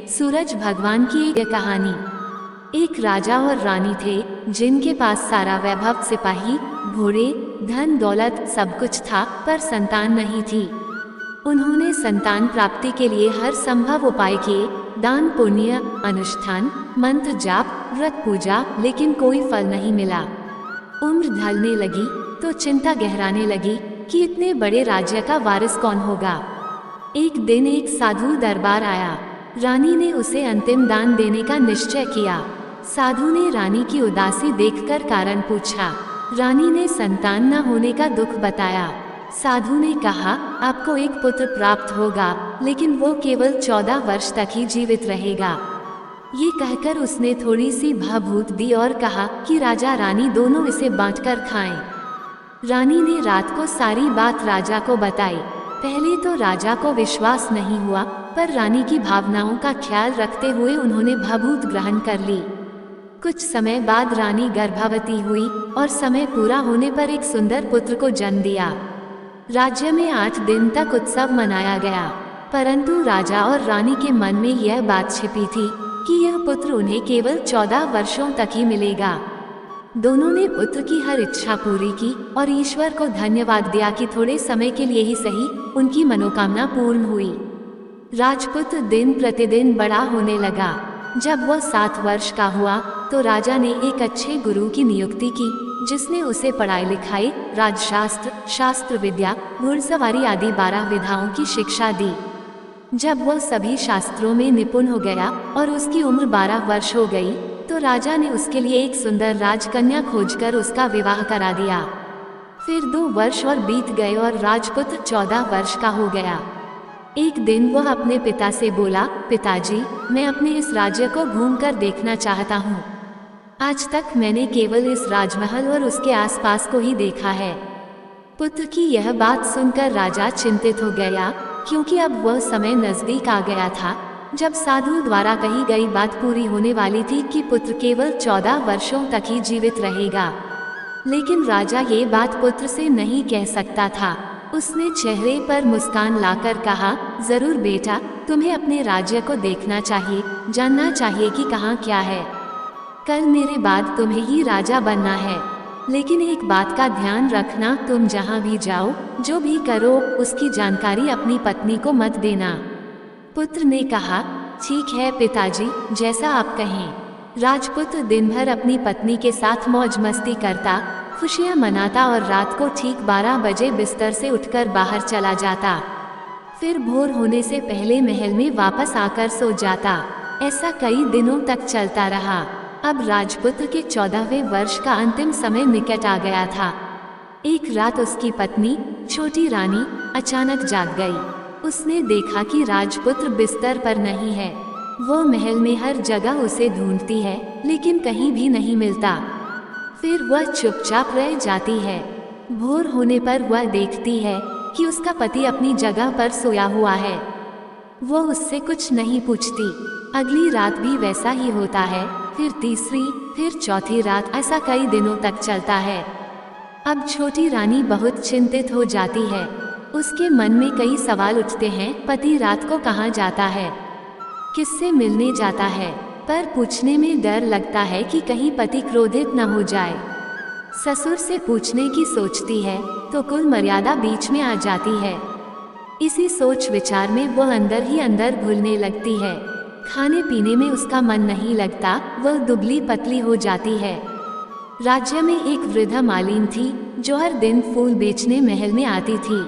सूरज भगवान की एक कहानी। एक राजा और रानी थे जिनके पास सारा वैभव, सिपाही, घोड़े, धन दौलत सब कुछ था, पर संतान नहीं थी। उन्होंने संतान प्राप्ति के लिए हर संभव उपाय किए, दान पुण्य, अनुष्ठान, मंत्र जाप, व्रत पूजा, लेकिन कोई फल नहीं मिला। उम्र ढलने लगी तो चिंता गहराने लगी कि इतने बड़े राज्य का वारिस कौन होगा। एक दिन एक साधु दरबार आया। रानी ने उसे अंतिम दान देने का निश्चय किया। साधु ने रानी की उदासी देखकर कारण पूछा। रानी ने संतान न होने का दुख बताया। साधु ने कहा, आपको एक पुत्र प्राप्त होगा, लेकिन वो केवल 14 वर्ष तक ही जीवित रहेगा। ये कहकर उसने थोड़ी सी भाभूत दी और कहा कि राजा रानी दोनों इसे बांटकर खाएं। रानी ने रात को सारी बात राजा को बताई। पहले तो राजा को विश्वास नहीं हुआ, पर रानी की भावनाओं का ख्याल रखते हुए उन्होंने भाभूत ग्रहण कर ली। कुछ समय बाद रानी गर्भवती हुई और समय पूरा होने पर एक सुंदर पुत्र को जन्म दिया। राज्य में 8 दिन तक उत्सव मनाया गया, परंतु राजा और रानी के मन में यह बात छिपी थी कि यह पुत्र उन्हें केवल 14 वर्षों तक ही मिलेगा। दोनों ने पुत्र की हर इच्छा पूरी की और ईश्वर को धन्यवाद दिया कि थोड़े समय के लिए ही सही उनकी मनोकामना पूर्ण हुई। राजपुत्र दिन प्रतिदिन बड़ा होने लगा। जब वह 7 वर्ष का हुआ तो राजा ने एक अच्छे गुरु की नियुक्ति की, जिसने उसे पढ़ाई लिखाई, राजशास्त्र, शास्त्र विद्या, घुड़सवारी आदि 12 विधाओं की शिक्षा दी। जब वह सभी शास्त्रों में निपुण हो गया और उसकी उम्र 12 वर्ष हो गई तो राजा ने उसके लिए एक सुंदर राजकन्या खोजकर उसका विवाह करा दिया। फिर 2 वर्ष और बीत गए और राजपुत्र 14 वर्ष का हो गया। एक दिन वह अपने पिता से बोला, पिताजी, मैं अपने इस राज्य को घूमकर देखना चाहता हूँ। आज तक मैंने केवल इस राजमहल और उसके आसपास को ही देखा है। पुत्र की यह बात सुनकर राजा चिंतित हो गया, क्योंकि अब वह समय नजदीक आ गया था जब साधु द्वारा कही गई बात पूरी होने वाली थी कि पुत्र केवल 14 वर्षों तक ही जीवित रहेगा। लेकिन राजा ये बात पुत्र से नहीं कह सकता था। उसने चेहरे पर मुस्कान लाकर कहा, जरूर बेटा, तुम्हें अपने राज्य को देखना चाहिए, जानना चाहिए कि कहाँ क्या है। कल मेरे बाद तुम्हें ही राजा बनना है, लेकिन एक बात का ध्यान रखना, तुम जहाँ भी जाओ, जो भी करो, उसकी जानकारी अपनी पत्नी को मत देना। पुत्र ने कहा, ठीक है पिताजी, जैसा आप कहें। राजपुत्र दिन भर अपनी पत्नी के साथ मौज मस्ती करता, खुशियां मनाता और रात को ठीक 12 बजे बिस्तर से उठकर बाहर चला जाता। फिर भोर होने से पहले महल में वापस आकर सो जाता। ऐसा कई दिनों तक चलता रहा। अब राजपुत्र के 14वें वर्ष का अंतिम समय निकट आ गया था। एक रात उसकी पत्नी छोटी रानी अचानक जाग गई। उसने देखा कि राजपुत्र बिस्तर पर नहीं है। वो महल में हर जगह उसे ढूंढती है, लेकिन कहीं भी नहीं मिलता। फिर वह चुपचाप रह जाती है। भोर होने पर वह देखती है कि उसका पति अपनी जगह पर सोया हुआ है। वो उससे कुछ नहीं पूछती। अगली रात भी वैसा ही होता है, फिर तीसरी, फिर चौथी रात, ऐसा कई दिनों तक चलता है। अब छोटी रानी बहुत चिंतित हो जाती है। उसके मन में कई सवाल उठते हैं। पति रात को कहाँ जाता है, किससे मिलने जाता है, पर पूछने में डर लगता है कि कहीं पति क्रोधित न हो जाए। ससुर से पूछने की सोचती है तो कुल मर्यादा बीच में आ जाती है। इसी सोच विचार में वह अंदर ही अंदर घुलने लगती है। खाने पीने में उसका मन नहीं लगता, वह दुबली पतली हो जाती है। राज्य में एक वृद्धा मालिन थी जो हर दिन फूल बेचने महल में आती थी।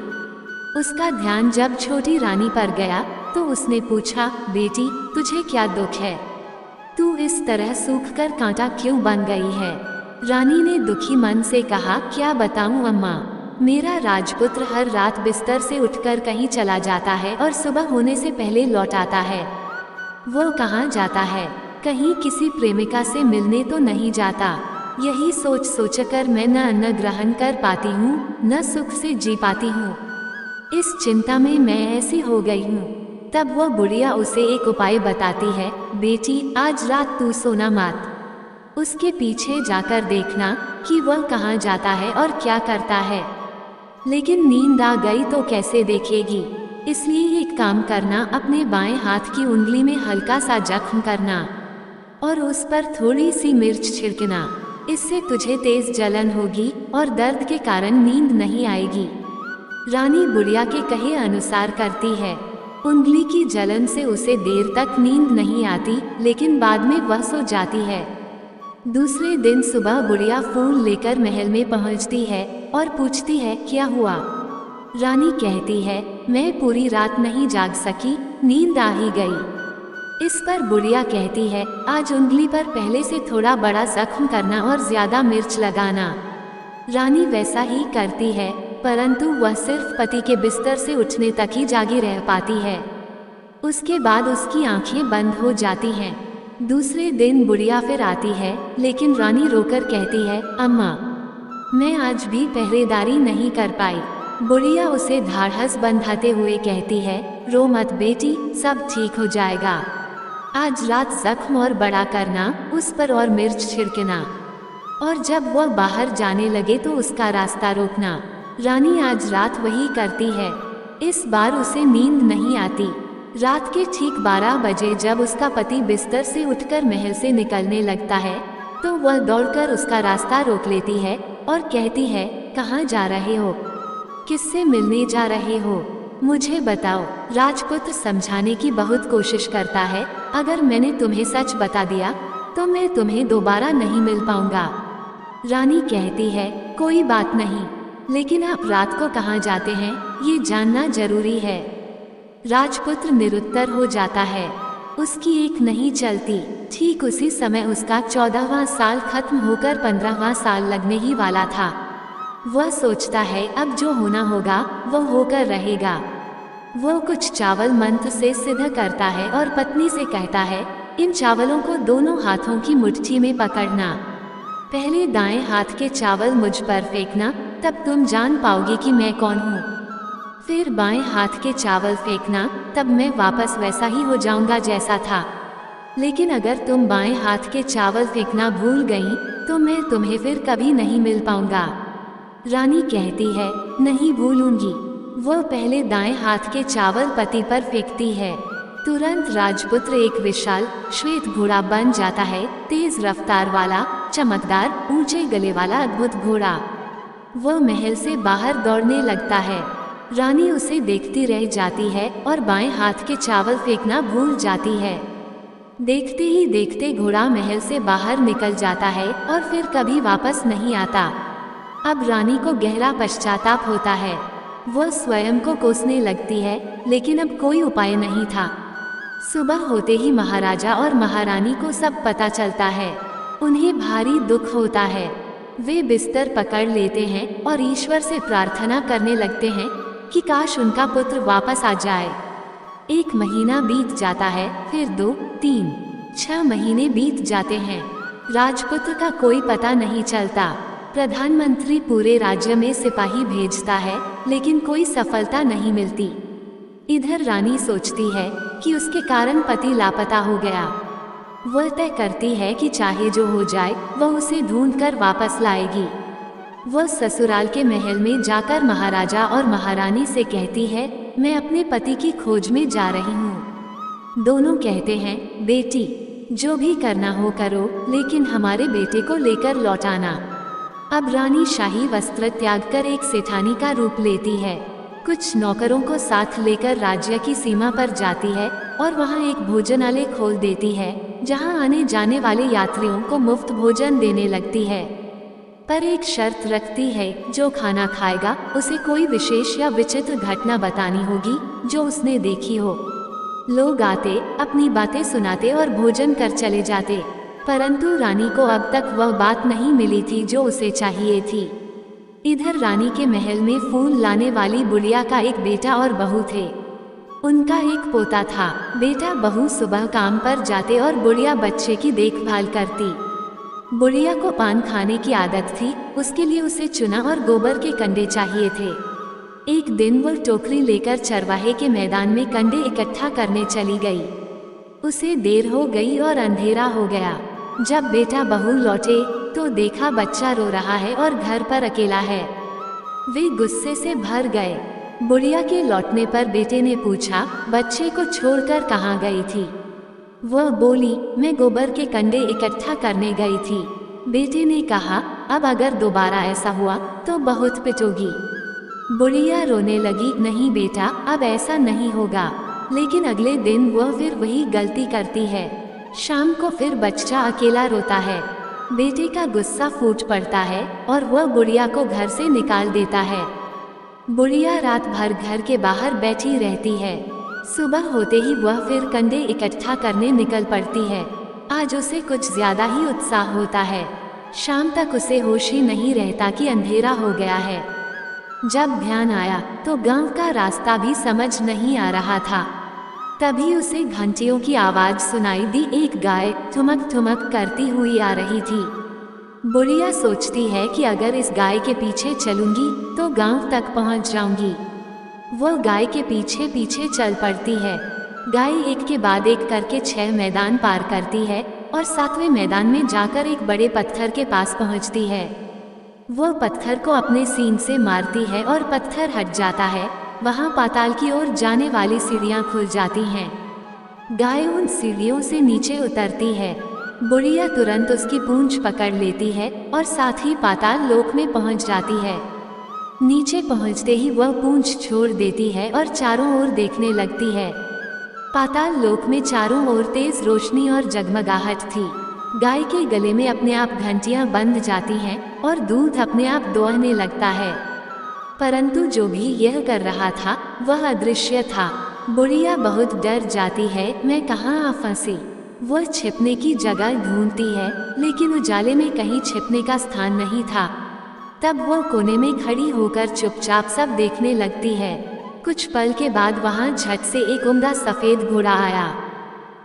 उसका ध्यान जब छोटी रानी पर गया तो उसने पूछा, बेटी, तुझे क्या दुख है? तू इस तरह सूखकर कांटा क्यों बन गई है? रानी ने दुखी मन से कहा, क्या बताऊं अम्मा, मेरा राजपुत्र हर रात बिस्तर से उठकर कहीं चला जाता है और सुबह होने से पहले लौट आता है। वो कहाँ जाता है? कहीं किसी प्रेमिका से मिलने तो नहीं जाता। यही सोच सोचकर मैं न अन्न ग्रहण कर पाती हूँ, न सुख से जी पाती हूँ। इस चिंता में मैं ऐसी हो गई हूँ। तब वह बुढ़िया उसे एक उपाय बताती है, बेटी, आज रात तू सोना मत। उसके पीछे जाकर देखना कि वह कहाँ जाता है और क्या करता है। लेकिन नींद आ गई तो कैसे देखेगी? इसलिए एक काम करना, अपने बाएं हाथ की उंगली में हल्का सा जख्म करना और उस पर थोड़ी सी मिर्च छिड़कना। इससे तुझे तेज जलन होगी और दर्द के कारण नींद नहीं आएगी। रानी बुढ़िया के कहे अनुसार करती है। उंगली की जलन से उसे देर तक नींद नहीं आती, लेकिन बाद में वह सो जाती है। दूसरे दिन सुबह बुढ़िया फूल लेकर महल में पहुंचती है और पूछती है, क्या हुआ? रानी कहती है, मैं पूरी रात नहीं जाग सकी, नींद आ ही गई। इस पर बुढ़िया कहती है, आज उंगली पर पहले से थोड़ा बड़ा जख्म करना और ज्यादा मिर्च लगाना। रानी वैसा ही करती है, परंतु वह सिर्फ पति के बिस्तर से उठने तक ही जागी रह पाती है। उसके बाद उसकी आंखें बंद हो जाती हैं। दूसरे दिन बुढ़िया फिर आती है, लेकिन रानी रोकर कहती है, अम्मा, मैं आज भी पहरेदारी नहीं कर पाई। बुढ़िया उसे ढाढ़स बंधाते हुए कहती है, रो मत बेटी, सब ठीक हो जाएगा। आज रात जख्म और बड़ा करना, उस पर और मिर्च छिड़कना, और जब वह बाहर जाने लगे तो उसका रास्ता रोकना। रानी आज रात वही करती है। इस बार उसे नींद नहीं आती। रात के ठीक 12 बजे जब उसका पति बिस्तर से उठकर महल से निकलने लगता है, तो वह दौड़कर उसका रास्ता रोक लेती है और कहती है, कहाँ जा रहे हो? किससे मिलने जा रहे हो? मुझे बताओ। राजपुत्र समझाने की बहुत कोशिश करता है, अगर मैंने तुम्हें सच बता दिया तो मैं तुम्हें दोबारा नहीं मिल पाऊंगा। रानी कहती है, कोई बात नहीं, लेकिन आप रात को कहाँ जाते हैं, ये जानना जरूरी है। राजपुत्र निरुत्तर हो जाता है। उसकी एक नहीं चलती। ठीक उसी समय उसका 14वां साल खत्म होकर 15वां साल लगने ही वाला था। वह सोचता है, अब जो होना होगा वह होकर रहेगा। वह कुछ चावल मंत्र से सिद्ध करता है और पत्नी से कहता है, इन चावलों को दोनों हाथों की मुट्ठी में पकड़ना। पहले दाएं हाथ के चावल मुझ पर फेंकना, तब तुम जान पाओगी कि मैं कौन हूँ। फिर बाएं हाथ के चावल फेंकना, तब मैं वापस वैसा ही हो जाऊंगा जैसा था। लेकिन अगर तुम बाएं हाथ के चावल फेंकना भूल गई तो मैं तुम्हें फिर कभी नहीं मिल पाऊंगा। रानी कहती है, नहीं भूलूंगी। वह पहले दाएं हाथ के चावल पति पर फेंकती है। तुरंत राजपुत्र एक विशाल श्वेत घोड़ा बन जाता है, तेज रफ्तार वाला, चमकदार, ऊंचे गले वाला अद्भुत घोड़ा। वह महल से बाहर दौड़ने लगता है। रानी उसे देखती रह जाती है और बाएं हाथ के चावल फेंकना भूल जाती है। देखते ही देखते घोड़ा महल से बाहर निकल जाता है और फिर कभी वापस नहीं आता। अब रानी को गहरा पश्चाताप होता है। वह स्वयं को कोसने लगती है, लेकिन अब कोई उपाय नहीं था। सुबह होते ही महाराजा और महारानी को सब पता चलता है। उन्हें भारी दुख होता है। वे बिस्तर पकड़ लेते हैं और ईश्वर से प्रार्थना करने लगते हैं कि काश उनका पुत्र वापस आ जाए। 1 महीना बीत जाता है, फिर 2, 3, 6 महीने बीत जाते हैं। राजपुत्र का कोई पता नहीं चलता। प्रधानमंत्री पूरे राज्य में सिपाही भेजता है, लेकिन कोई सफलता नहीं मिलती। इधर रानी सोचती है कि उसके कारण पति लापता हो गया। वह तय करती है कि चाहे जो हो जाए वह उसे ढूंढकर वापस लाएगी। वह ससुराल के महल में जाकर महाराजा और महारानी से कहती है, मैं अपने पति की खोज में जा रही हूँ। दोनों कहते हैं, बेटी, जो भी करना हो करो, लेकिन हमारे बेटे को लेकर लौट आना। अब रानी शाही वस्त्र त्याग कर एक सेठानी का रूप लेती है। कुछ नौकरों को साथ लेकर राज्य की सीमा पर जाती है और वहाँ एक भोजनालय खोल देती है, जहाँ आने जाने वाले यात्रियों को मुफ्त भोजन देने लगती है। पर एक शर्त रखती है, जो खाना खाएगा उसे कोई विशेष या विचित्र घटना बतानी होगी जो उसने देखी हो। लोग आते, अपनी बातें सुनाते और भोजन कर चले जाते, परंतु रानी को अब तक वह बात नहीं मिली थी जो उसे चाहिए थी। इधर रानी के महल में फूल लाने वाली बुढ़िया का एक बेटा और बहू थे। उनका एक पोता था। बेटा बहू सुबह काम पर जाते और बुढ़िया बच्चे की देखभाल करती। बुढ़िया को पान खाने की आदत थी, उसके लिए उसे चुना और गोबर के कंडे चाहिए थे। एक दिन वह टोकरी लेकर चरवाहे के मैदान में कंडे इकट्ठा करने चली गई। उसे देर हो गई और अंधेरा हो गया। जब बेटा बहू लौटे तो देखा बच्चा रो रहा है और घर पर अकेला है। वे गुस्से से भर गए। बुढ़िया के लौटने पर बेटे ने पूछा, बच्चे को छोड़कर कहाँ गई थी? वह बोली, मैं गोबर के कंडे इकट्ठा करने गई थी। बेटे ने कहा, अब अगर दोबारा ऐसा हुआ तो बहुत पिटोगी। बुढ़िया रोने लगी, नहीं बेटा, अब ऐसा नहीं होगा। लेकिन अगले दिन वह फिर वही गलती करती है। शाम को फिर बच्चा अकेला रोता है। बेटे का गुस्सा फूट पड़ता है और वह बुढ़िया को घर से निकाल देता है। बुढ़िया रात भर घर के बाहर बैठी रहती है। सुबह होते ही वह फिर कंडे इकट्ठा करने निकल पड़ती है। आज उसे कुछ ज्यादा ही उत्साह होता है। शाम तक उसे होश ही नहीं रहता कि अंधेरा हो गया है। जब ध्यान आया तो गांव का रास्ता भी समझ नहीं आ रहा था। तभी उसे घंटियों की आवाज सुनाई दी। एक गाय ठुमक ठुमक करती हुई आ रही थी। बुढ़िया सोचती है कि अगर इस गाय के पीछे चलूंगी तो गांव तक पहुंच जाऊंगी। वह गाय के पीछे पीछे चल पड़ती है। गाय एक के बाद एक करके 6 मैदान पार करती है और 7वें मैदान में जाकर एक बड़े पत्थर के पास पहुंचती है। वह पत्थर को अपने सींग से मारती है और पत्थर हट जाता है। वहां पाताल की ओर जाने वाली सीढ़ियां खुल जाती हैं। गाय उन सीढ़ियों से नीचे उतरती है। बुढ़िया तुरंत उसकी पूंछ पकड़ लेती है और साथ ही पाताल लोक में पहुंच जाती है। नीचे पहुंचते ही वह पूंछ छोड़ देती है और चारों ओर देखने लगती है। पाताल लोक में चारों ओर तेज रोशनी और जगमगाहट थी। गाय के गले में अपने आप घंटियां बंध जाती हैं और दूध अपने आप दोहने लगता है। परंतु जो भी यह कर रहा था वह अदृश्य था। बुढ़िया बहुत डर जाती है। मैं कहाँ आ फंसी? वह छिपने की जगह ढूंढती है, लेकिन उजाले में कहीं छिपने का स्थान नहीं था। तब वह कोने में खड़ी होकर चुपचाप सब देखने लगती है। कुछ पल के बाद वहां झट से एक उम्दा सफेद घोड़ा आया।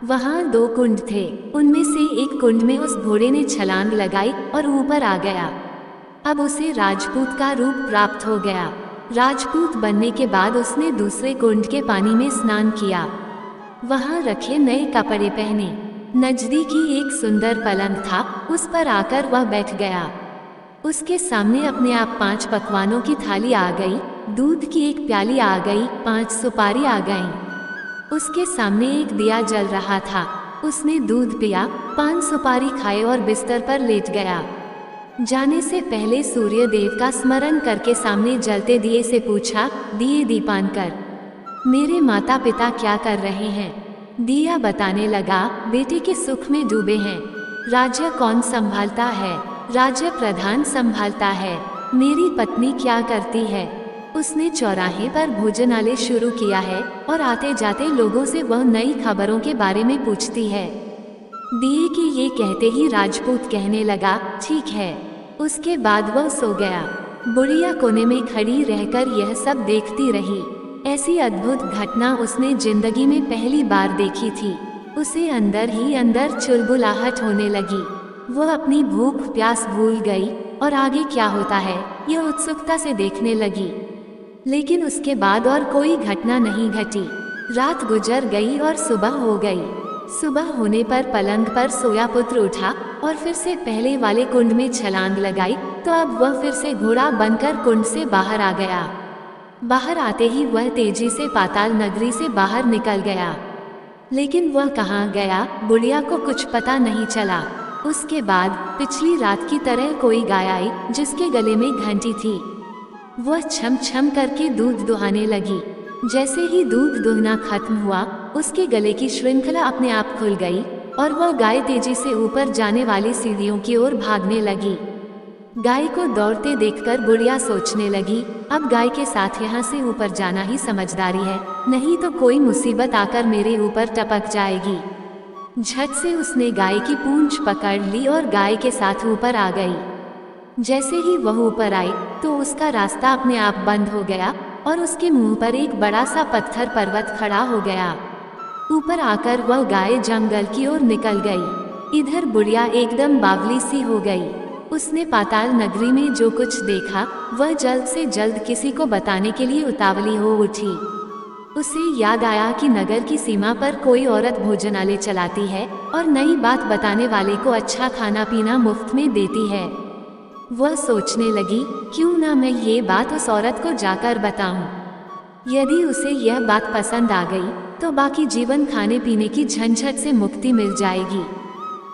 वहां 2 कुंड थे। उनमें से एक कुंड में उस घोड़े ने छलांग लगाई और ऊपर आ गया। अब उसे राजपूत का रूप प्राप्त हो गया। राजपूत बनने के बाद उसने दूसरे कुंड के पानी में स्नान किया। वहां रखे नए कपड़े पहने। नजदीकी एक सुंदर पलंग था, उस पर आकर वह बैठ गया। उसके सामने अपने आप 5 पकवानों की थाली आ गई। दूध की एक प्याली आ गई, 5 सुपारी आ गईं। उसके सामने एक दिया जल रहा था। उसने दूध पिया, 5 सुपारी खाए और बिस्तर पर लेट गया। जाने से पहले सूर्य देव का स्मरण करके सामने जलते दिए से पूछा, दिए दीपांकर, मेरे माता पिता क्या कर रहे हैं? दिया बताने लगा, बेटे के सुख में डूबे हैं। राज्य कौन संभालता है? राज्य प्रधान संभालता है। मेरी पत्नी क्या करती है? उसने चौराहे पर भोजनालय शुरू किया है और आते जाते लोगों से वह नई खबरों के बारे में पूछती है। दिए के ये कहते ही राजपूत कहने लगा, ठीक है। उसके बाद वह सो गया। बुढ़िया कोने में खड़ी रहकर यह सब देखती रही। ऐसी अद्भुत घटना उसने जिंदगी में पहली बार देखी थी। उसे अंदर ही अंदर चुलबुलाहट होने लगी। वह अपनी भूख प्यास भूल गई और आगे क्या होता है यह उत्सुकता से देखने लगी। लेकिन उसके बाद और कोई घटना नहीं घटी। रात गुजर गई और सुबह हो गई। सुबह होने पर पलंग पर सोया पुत्र उठा और फिर से पहले वाले कुंड में छलांग लगाई, तो अब वह फिर से घोड़ा बनकर कुंड से बाहर आ गया। बाहर आते ही वह तेजी से पाताल नगरी से बाहर निकल गया। लेकिन वह कहाँ गया, बुढ़िया को कुछ पता नहीं चला। उसके बाद पिछली रात की तरह कोई गाय आई जिसके गले में घंटी थी। वह छम छम करके दूध दुहाने लगी। जैसे ही दूध दुहना खत्म हुआ, उसके गले की श्रृंखला अपने आप खुल गई और वह गाय तेजी से ऊपर जाने वाली सीढ़ियों की ओर भागने लगी। गाय को दौड़ते देखकर बुढ़िया सोचने लगी, अब गाय के साथ यहाँ से ऊपर जाना ही समझदारी है, नहीं तो कोई मुसीबत आकर मेरे ऊपर टपक जाएगी। झट से उसने गाय की पूंछ पकड़ ली और गाय के साथ ऊपर आ गई। जैसे ही वह ऊपर आई तो उसका रास्ता अपने आप बंद हो गया और उसके मुंह पर एक बड़ा सा पत्थर पर्वत खड़ा हो गया। ऊपर आकर वह गाय जंगल की ओर निकल गई। इधर बुढ़िया एकदम बावली सी हो गई। उसने पाताल नगरी में जो कुछ देखा वह जल्द से जल्द किसी को बताने के लिए उतावली हो उठी। उसे याद आया कि नगर की सीमा पर कोई औरत भोजनालय चलाती है और नई बात बताने वाले को अच्छा खाना पीना मुफ्त में देती है। वह सोचने लगी, क्यों ना मैं ये बात उस औरत को जाकर बताऊं। यदि उसे यह बात पसंद आ गई तो बाकी जीवन खाने पीने की झंझट से मुक्ति मिल जाएगी।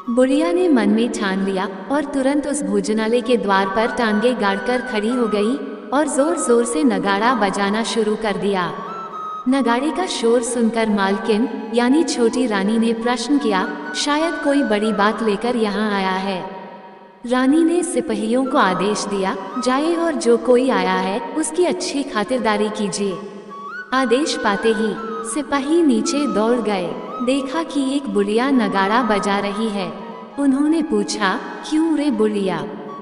बुढ़िया ने मन में ठान लिया और तुरंत उस भोजनालय के द्वार पर टांगे गाड़कर खड़ी हो गई और जोर जोर से नगाड़ा बजाना शुरू कर दिया। नगाड़े का शोर सुनकर मालकिन यानी छोटी रानी ने प्रश्न किया, शायद कोई बड़ी बात लेकर यहाँ आया है। रानी ने सिपाहियों को आदेश दिया, जाए और जो कोई आया है उसकी अच्छी खातिरदारी कीजिए। आदेश पाते ही सिपाही नीचे दौड़ गए। देखा कि एक बुढ़िया नगाड़ा बजा रही है। उन्होंने पूछा, क्यों रे बुढ़िया,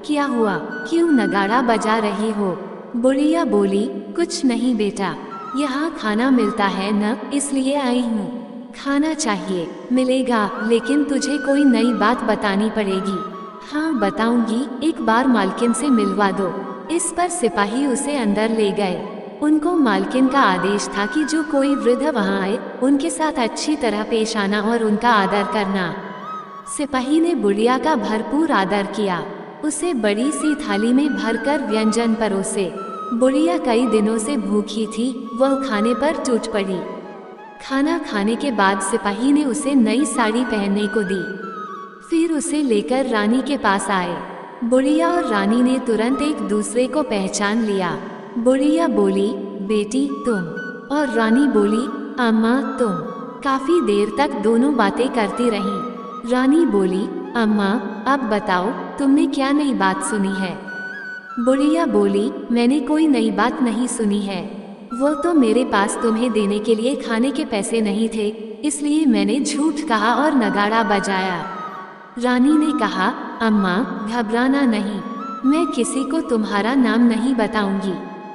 क्या हुआ, क्यों नगाड़ा बजा रही हो? बुढ़िया बोली, कुछ नहीं बेटा, यहाँ खाना मिलता है न, इसलिए आई हूँ। खाना चाहिए, मिलेगा, लेकिन तुझे कोई नई बात बतानी पड़ेगी। हाँ बताऊंगी, एक बार मालकिन से मिलवा दो। इस पर सिपाही उसे अंदर ले गए। उनको मालकिन का आदेश था कि जो कोई वृद्ध वहाँ आए उनके साथ अच्छी तरह पेश आना और उनका आदर करना। सिपाही ने बुढ़िया का भरपूर आदर किया। उसे बड़ी सी थाली में भरकर व्यंजन परोसे। बुढ़िया कई दिनों से भूखी थी, वह खाने पर टूट पड़ी। खाना खाने के बाद सिपाही ने उसे नई साड़ी पहनने को दी। फिर उसे लेकर रानी के पास आए। बुढ़िया और रानी ने तुरंत एक दूसरे को पहचान लिया। बुढ़िया बोली, बेटी तुम, और रानी बोली, अम्मा तुम। काफी देर तक दोनों बातें करती रहीं। रानी बोली, अम्मा अब बताओ, तुमने क्या नई बात सुनी है? बुढ़िया बोली, मैंने कोई नई बात नहीं सुनी है। वो तो मेरे पास तुम्हें देने के लिए खाने के पैसे नहीं थे, इसलिए मैंने झूठ कहा और नगाड़ा बजाया। रानी ने कहा, अम्मा घबराना नहीं, मैं किसी को तुम्हारा नाम नहीं बताऊंगी।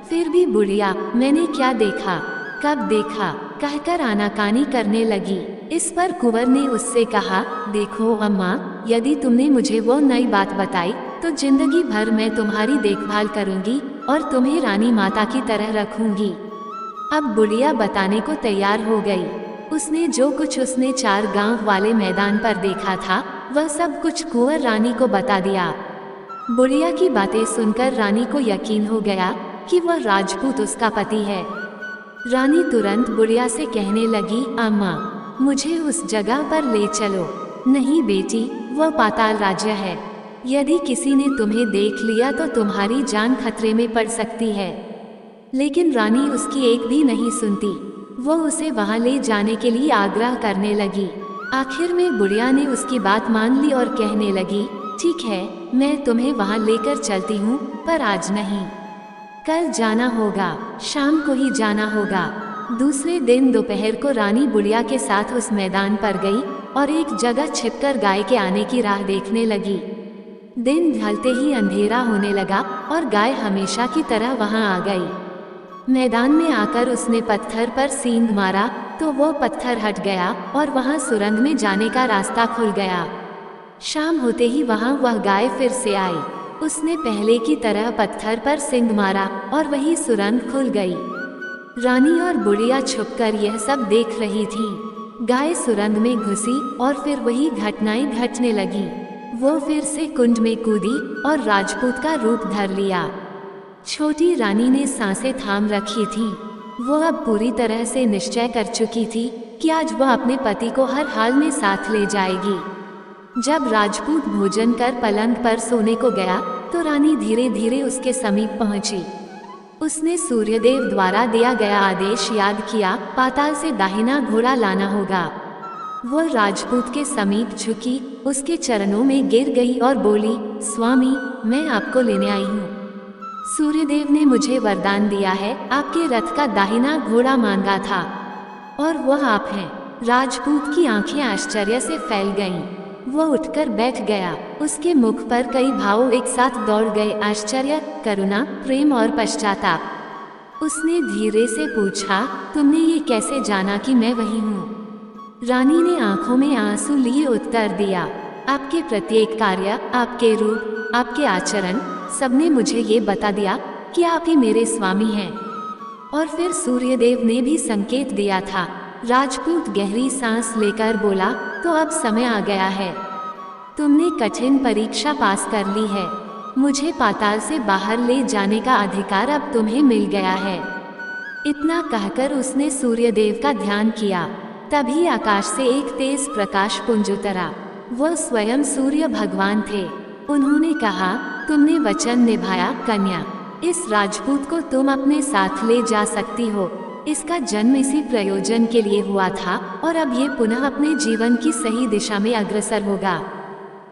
फिर भी बुढ़िया, मैंने क्या देखा, कब देखा, कहकर आनाकानी करने लगी। इस पर कुंवर ने उससे कहा, देखो अम्मा, यदि तुमने मुझे वो नई बात बताई तो जिंदगी भर मैं तुम्हारी देखभाल करूंगी और तुम्हें रानी माता की तरह रखूंगी। अब बुढ़िया बताने को तैयार हो गई। उसने जो कुछ उसने 4 गांव वाले मैदान पर देखा था वह सब कुछ कुंवर रानी को बता दिया। बुढ़िया की बातें सुनकर रानी को यकीन हो गया कि वह राजपूत उसका पति है। रानी तुरंत बुढ़िया से कहने लगी, अम्मा मुझे उस जगह पर ले चलो। नहीं बेटी, वह पाताल राज्य है। यदि किसी ने तुम्हें देख लिया तो तुम्हारी जान खतरे में पड़ सकती है। लेकिन रानी उसकी एक भी नहीं सुनती। वो उसे वहां ले जाने के लिए आग्रह करने लगी। आखिर में बुढ़िया ने उसकी बात मान ली और कहने लगी, ठीक है, मैं तुम्हें वहां लेकर चलती हूँ, पर आज नहीं, कल जाना होगा, शाम को ही जाना होगा। दूसरे दिन दोपहर को रानी बुढ़िया के साथ उस मैदान पर गई और एक जगह छिपकर गाय के आने की राह देखने लगी। दिन ढलते ही अंधेरा होने लगा और गाय हमेशा की तरह वहां आ गई। मैदान में आकर उसने पत्थर पर सींग मारा तो वो पत्थर हट गया और वहां सुरंग में जाने का रास्ता खुल गया। शाम होते ही वहां वह गाय फिर से आई। उसने पहले की तरह पत्थर पर सींग मारा और वही सुरंग खुल गई। रानी और बुढ़िया छुपकर यह सब देख रही थी। गाय सुरंग में घुसी और फिर वही घटनाएं घटने लगी। वो फिर से कुंड में कूदी और राजपूत का रूप धर लिया। छोटी रानी ने सांसें थाम रखी थी। वो अब पूरी तरह से निश्चय कर चुकी थी कि आज वह अपने पति को हर हाल में साथ ले जाएगी। जब राजपूत भोजन कर पलंग पर सोने को गया तो रानी धीरे धीरे उसके समीप पहुंची। उसने सूर्यदेव द्वारा दिया गया आदेश याद किया, पाताल से दाहिना घोड़ा लाना होगा। वह राजपूत के समीप झुकी, उसके चरणों में गिर गई और बोली, स्वामी, मैं आपको लेने आई हूँ। सूर्यदेव ने मुझे वरदान दिया है, आपके रथ का दाहिना घोड़ा मांगा था और वह आप हैं। राजपूत की आंखें आश्चर्य से फैल गईं। वो उठकर बैठ गया। उसके मुख पर कई भाव एक साथ दौड़ गए, आश्चर्य, करुणा, प्रेम और पश्चाताप। उसने धीरे से पूछा, तुमने ये कैसे जाना कि मैं वही हूँ? रानी ने आंखों में आंसू लिए उत्तर दिया, आपके प्रत्येक कार्य, आपके रूप, आपके आचरण, सबने मुझे ये बता दिया कि आप ही मेरे स्वामी हैं। और फिर सूर्यदेव ने भी संकेत दिया था। राजपूत गहरी सांस लेकर बोला, तो अब समय आ गया है। तुमने कठिन परीक्षा पास कर ली है। मुझे पाताल से बाहर ले जाने का अधिकार अब तुम्हें मिल गया है। इतना कहकर उसने सूर्यदेव का ध्यान किया। तभी आकाश से एक तेज प्रकाश पुंज उतरा। वह स्वयं सूर्य भगवान थे। उन्होंने कहा, तुमने वचन निभाया कन्या। इस राजपूत को तुम अपने साथ ले जा सकती हो। इसका जन्म इसी प्रयोजन के लिए हुआ था और अब ये पुनः अपने जीवन की सही दिशा में अग्रसर होगा।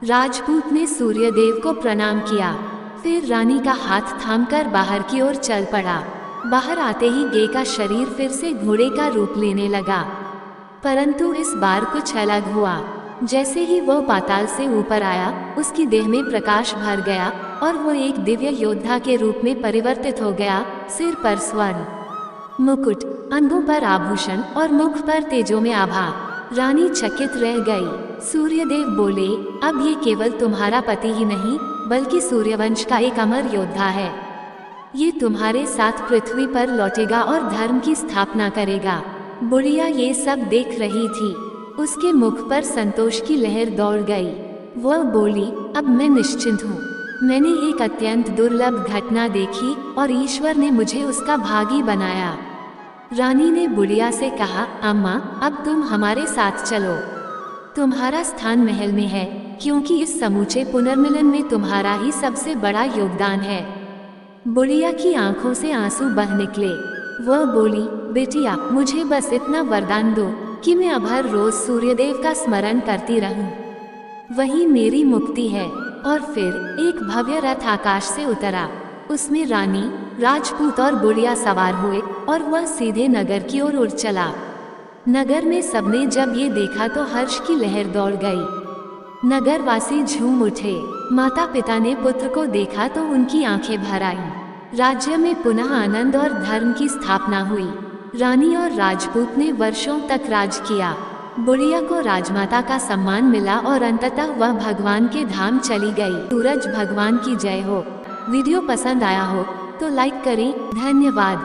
राजपूत ने सूर्यदेव को प्रणाम किया, फिर रानी का हाथ थामकर बाहर की ओर चल पड़ा। बाहर आते ही गे का शरीर फिर से घोड़े का रूप लेने लगा, परंतु इस बार कुछ अलग हुआ। जैसे ही वह पाताल से ऊपर आया, उसकी देह में प्रकाश भर गया और वो एक दिव्य योद्धा के रूप में परिवर्तित हो गया। सिर पर स्वर्ण मुकुट, अंगों पर आभूषण और मुख पर तेजो में आभा। रानी चकित रह गई। सूर्यदेव बोले, अब ये केवल तुम्हारा पति ही नहीं बल्कि सूर्यवंश का एक अमर योद्धा है। ये तुम्हारे साथ पृथ्वी पर लौटेगा और धर्म की स्थापना करेगा। बुढ़िया ये सब देख रही थी। उसके मुख पर संतोष की लहर दौड़ गई। वह बोली, अब मैं निश्चिंत हूँ। मैंने एक अत्यंत दुर्लभ घटना देखी और ईश्वर ने मुझे उसका भागी बनाया। रानी ने बुढ़िया से कहा, अम्मा अब तुम हमारे साथ चलो। तुम्हारा स्थान महल में है, क्योंकि इस समूचे पुनर्मिलन में तुम्हारा ही सबसे बड़ा योगदान है। बुढ़िया की आंखों से आंसू बह निकले। वह बोली, बेटिया मुझे बस इतना वरदान दो कि मैं अब हर रोज सूर्यदेव का स्मरण करती रहूं। वही मेरी मुक्ति है। और फिर एक भव्य रथ आकाश से उतरा। उसमें रानी, राजपूत और बुढ़िया सवार हुए और वह सीधे नगर की ओर उड़ चला। नगर में सबने जब ये देखा तो हर्ष की लहर दौड़ गई। नगरवासी झूम उठे। माता पिता ने पुत्र को देखा तो उनकी आंखें भर आईं। राज्य में पुनः आनंद और धर्म की स्थापना हुई। रानी और राजपूत ने वर्षों तक राज किया। बुढ़िया को राजमाता का सम्मान मिला और अंततः वह भगवान के धाम चली गई। सूरज भगवान की जय हो। वीडियो पसंद आया हो तो लाइक करें। धन्यवाद।